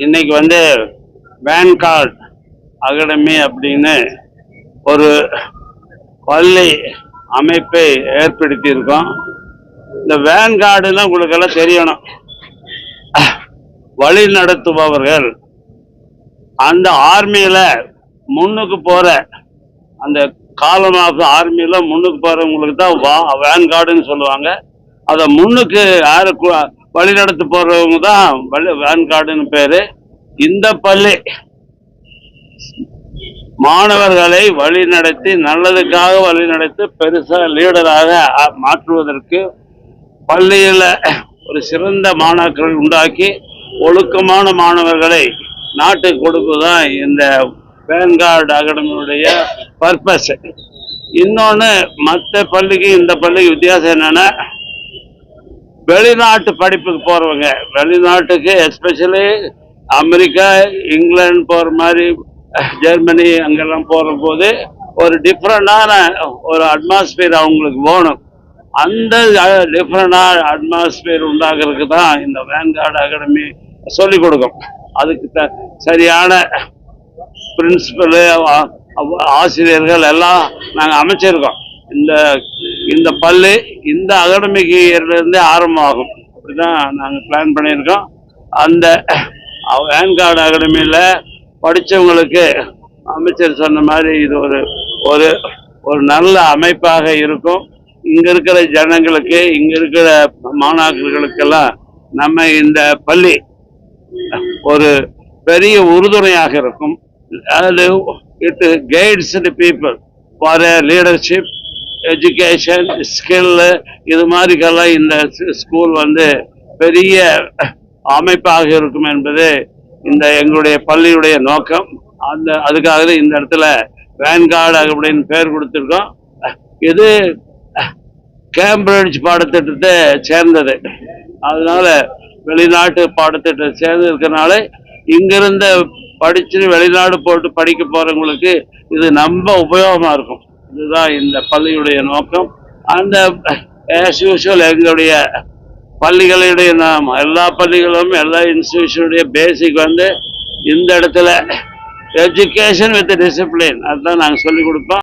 இன்னைக்கு வந்து Vanguard academy அப்படின்னு ஒரு பள்ளி அமைப்பை ஏற்படுத்தி இருக்கோம். இந்த வேன்கார்டுன்னா உங்களுக்கு எல்லாம் தெரியணும். வழி நடத்துபவர்கள் அந்த ஆர்மியில முன்னுக்கு போற அந்த காலம் ஆஃப் ஆர்மியில முன்னுக்கு போறவங்களுக்கு தான் வேன்கார்டுன்னு சொல்லுவாங்க. அதை முன்னுக்கு யாரு வழி நடத்த போறவங்க தான் வேன்கார்டுன்னு பேரு. இந்த பள்ளி மாணவர்களை வழி நடத்தி நல்லதுக்காக வழி நடத்தி பெருசா லீடராக மாற்றுவதற்கு பள்ளியில ஒரு சிறந்த மாணாக்கர்கள் உண்டாக்கி ஒழுக்கமான மாணவர்களை நாட்டுக்கு கொடுப்பதுதான் இந்த வேன்கார்டு அகாடமியுடைய பர்பஸ். இன்னொன்னு மற்ற பள்ளிக்கு இந்த பள்ளிக்கு வித்தியாசம் என்னன்னா, வெளிநாட்டு படிப்புக்கு போறவங்க, வெளிநாட்டுக்கு எஸ்பெஷலி அமெரிக்கா, இங்கிலாந்து போற மாதிரி, ஜெர்மனி அங்கெல்லாம் போற போது ஒரு டிஃப்ரெண்டான ஒரு அட்மாஸ்பியர் அவங்களுக்கு வேணும். அந்த டிஃப்ரெண்டான அட்மாஸ்பியர் உண்டாகிறதுக்கு தான் இந்த வேன்கார்டு அகாடமி சொல்லிக் கொடுக்கும். அதுக்கு சரியான பிரின்சிபலு, ஆசிரியர்கள் எல்லாம் நாங்கள் அமைச்சிருக்கோம். இந்த பள்ளி இந்த அகாடமிக்கு இயர்லேருந்தே ஆரம்பமாகும். அப்படிதான் நாங்கள் பிளான் பண்ணியிருக்கோம். அந்த வேன்கார்டு அகாடமியில் படித்தவங்களுக்கு அமைச்சர் சொன்ன மாதிரி இது ஒரு ஒரு நல்ல அமைப்பாக இருக்கும். இங்கே இருக்கிற ஜனங்களுக்கு, இங்கே இருக்கிற மாணாக்கர்களுக்கெல்லாம் நம்ம இந்த பள்ளி ஒரு பெரிய உறுதுணையாக இருக்கும். அது it guides the people for leadership, education, skill. இது மாதிரிக்கெல்லாம் இந்த ஸ்கூல் வந்து பெரிய அமைப்பாக இருக்கும் என்பது இந்த எங்களுடைய பள்ளியுடைய நோக்கம். அதுக்காக இந்த இடத்துல வேன்கார்டு அப்படின்னு பேர் கொடுத்துருக்கோம். இது கேம்பிரிட்ஜ் பாடத்திட்டத்தை சேர்ந்தது. அதனால வெளிநாட்டு பாடத்திட்டத்தை சேர்ந்து இருக்கிறனால இங்கிருந்த படிச்சு வெளிநாடு போட்டு படிக்க போறவங்களுக்கு இது ரொம்ப உபயோகமா இருக்கும். இதுதான் இந்த பள்ளியுடைய நோக்கம். அந்த ஆஸ் யூஷுவல் எங்களுடைய பள்ளிகளுடைய எல்லா பள்ளிகளும் எல்லா இன்ஸ்டிடியூஷனுடைய பேசிக் வந்து இந்த இடத்துல எஜுகேஷன் வித் டிசிப்ளின், அதுதான் நாங்கள் சொல்லிக் கொடுப்போம்.